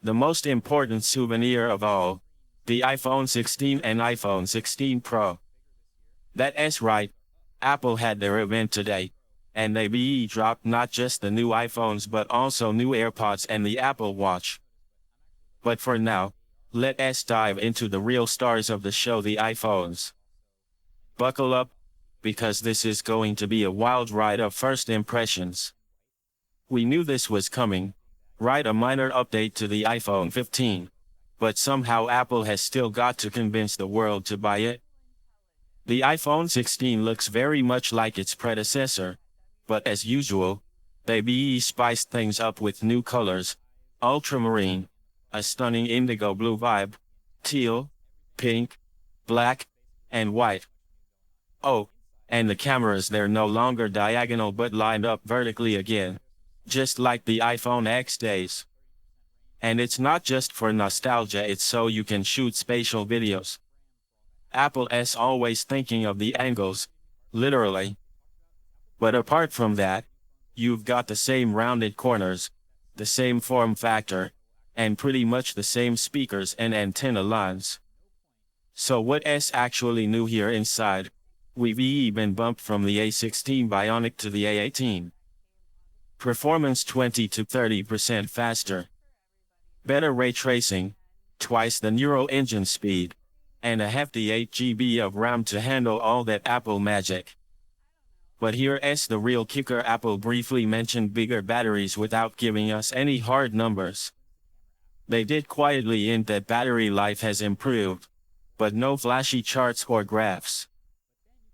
the most important souvenir of all, the iPhone 16 and iPhone 16 Pro. That's right, Apple had their event today, and they dropped not just the new iPhones but also new AirPods and the Apple Watch. But for now, let us dive into the real stars of the show, the iPhones. Buckle up, because this is going to be a wild ride of first impressions. We knew this was coming, right? A minor update to the iPhone 15. But somehow Apple has still got to convince the world to buy it. The iPhone 16 looks very much like its predecessor, but as usual, they spiced things up with new colors: ultramarine, a stunning indigo blue vibe, teal, pink, black, and white. Oh, and the cameras, they're no longer diagonal but lined up vertically again, just like the iPhone X days. And it's not just for nostalgia, it's so you can shoot spatial videos. Apple's always thinking of the angles, literally. But apart from that, you've got the same rounded corners, the same form factor, and pretty much the same speakers and antenna lines. So what's actually new here inside? We've been bumped from the A16 Bionic to the A18. Performance 20 to 30% faster. Better ray tracing, twice the neural engine speed, and a hefty 8 GB of RAM to handle all that Apple magic. But here's the real kicker: Apple briefly mentioned bigger batteries without giving us any hard numbers. They did quietly hint that battery life has improved, but no flashy charts or graphs.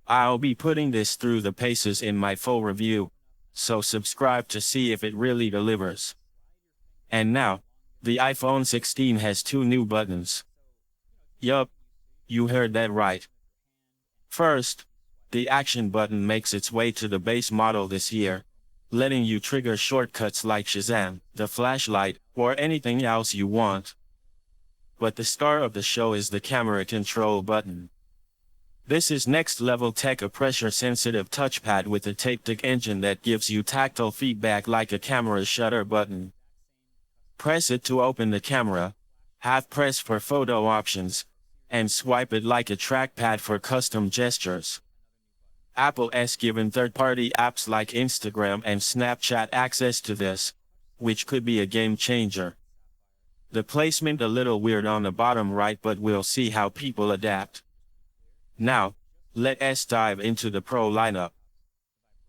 I'll be putting this through the paces in my full review, so subscribe to see if it really delivers. And now, the iPhone 16 has 2 new buttons. Yup, you heard that right. First, the Action button makes its way to the base model this year, letting you trigger shortcuts like Shazam, the flashlight, or anything else you want. But the star of the show is the camera control button. This is next-level tech: a pressure-sensitive touchpad with a Taptic engine that gives you tactile feedback like a camera shutter button. Press it to open the camera, half press for photo options, and swipe it like a trackpad for custom gestures. Apple's given third-party apps like Instagram and Snapchat access to this, which could be a game changer. The placement a little weird on the bottom right, but we'll see how people adapt. Now, let's dive into the Pro lineup.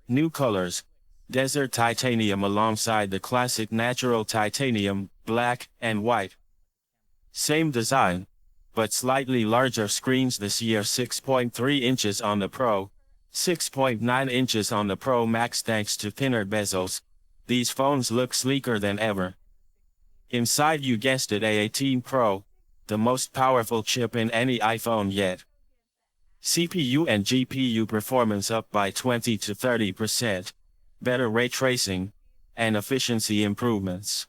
New colors: Desert Titanium alongside the classic Natural Titanium, black and white. Same design, but slightly larger screens this year: 6.3 inches on the Pro, 6.9 inches on the Pro Max. Thanks to thinner bezels, these phones look sleeker than ever. Inside, you guessed it, A18 Pro, the most powerful chip in any iPhone yet. CPU and GPU performance up by 20 to 30%, better ray tracing, and efficiency improvements.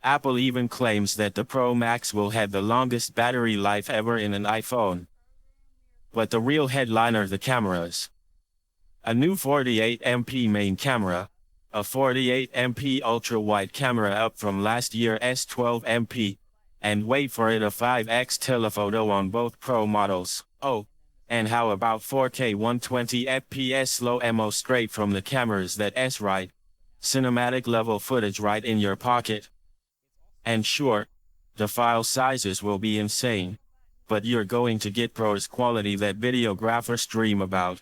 Apple even claims that the Pro Max will have the longest battery life ever in an iPhone. But the real headliner: the cameras. A new 48MP main camera, a 48MP ultra-wide camera up from last year's 12MP, and wait for it, a 5x telephoto on both Pro models. Oh, and how about 4K 120fps slow-mo straight from the cameras? That's right, cinematic level footage right in your pocket. And sure, the file sizes will be insane, but you're going to get ProRes quality that videographers dream about.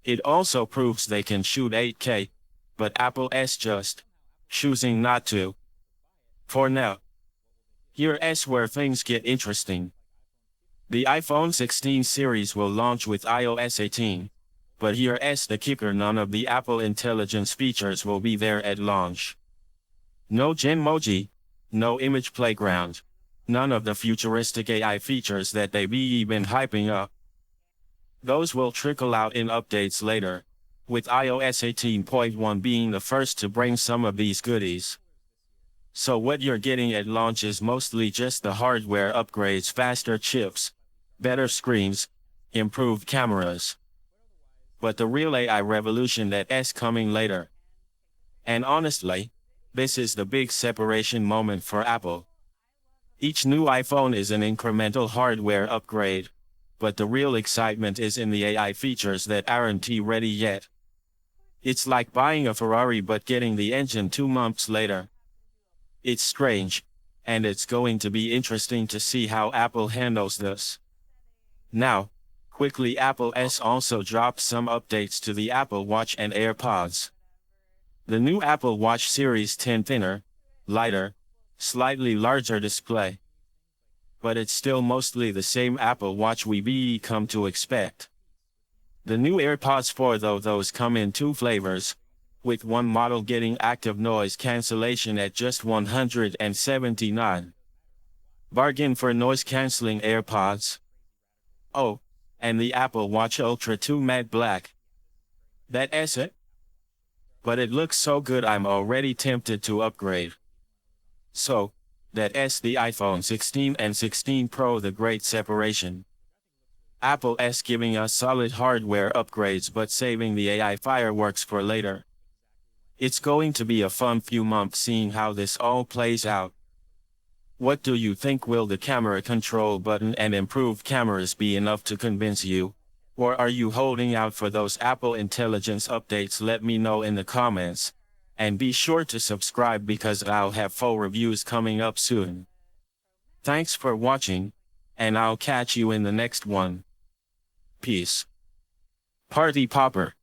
It also proves they can shoot 8K, but Apple's just choosing not to. For now. Here's where things get interesting. The iPhone 16 series will launch with iOS 18, but here's the kicker: none of the Apple Intelligence features will be there at launch. No Genmoji, no Image Playground, none of the futuristic AI features that they've been hyping up. Those will trickle out in updates later, with iOS 18.1 being the first to bring some of these goodies. So what you're getting at launch is mostly just the hardware upgrades: faster chips, better screens, improved cameras. But the real AI revolution that's coming later. And honestly, This is the big separation moment for Apple. Each new iPhone is an incremental hardware upgrade, but the real excitement is in the AI features that aren't ready yet. It's like buying a Ferrari but getting the engine 2 months later. It's strange, and it's going to be interesting to see how Apple handles this. Now, quickly, Apple has also dropped some updates to the Apple Watch and AirPods. The new Apple Watch Series 10 thinner, lighter, slightly larger display. But it's still mostly the same Apple Watch we've come to expect. The new AirPods 4 though, those come in two flavors, with one model getting active noise cancellation at just $179. Bargain for noise-canceling AirPods. Oh, and the Apple Watch Ultra 2 Matte Black. That's it? But it looks so good I'm already tempted to upgrade. So, that's the iPhone 16 and 16 Pro, the great separation. Apple's giving us solid hardware upgrades but saving the AI fireworks for later. It's going to be a fun few months seeing how this all plays out. What do you think? Will the camera control button and improved cameras be enough to convince you? Or are you holding out for those Apple Intelligence updates? Let me know in the comments. And be sure to subscribe because I'll have full reviews coming up soon. Thanks for watching, and I'll catch you in the next one. Peace. Party Popper.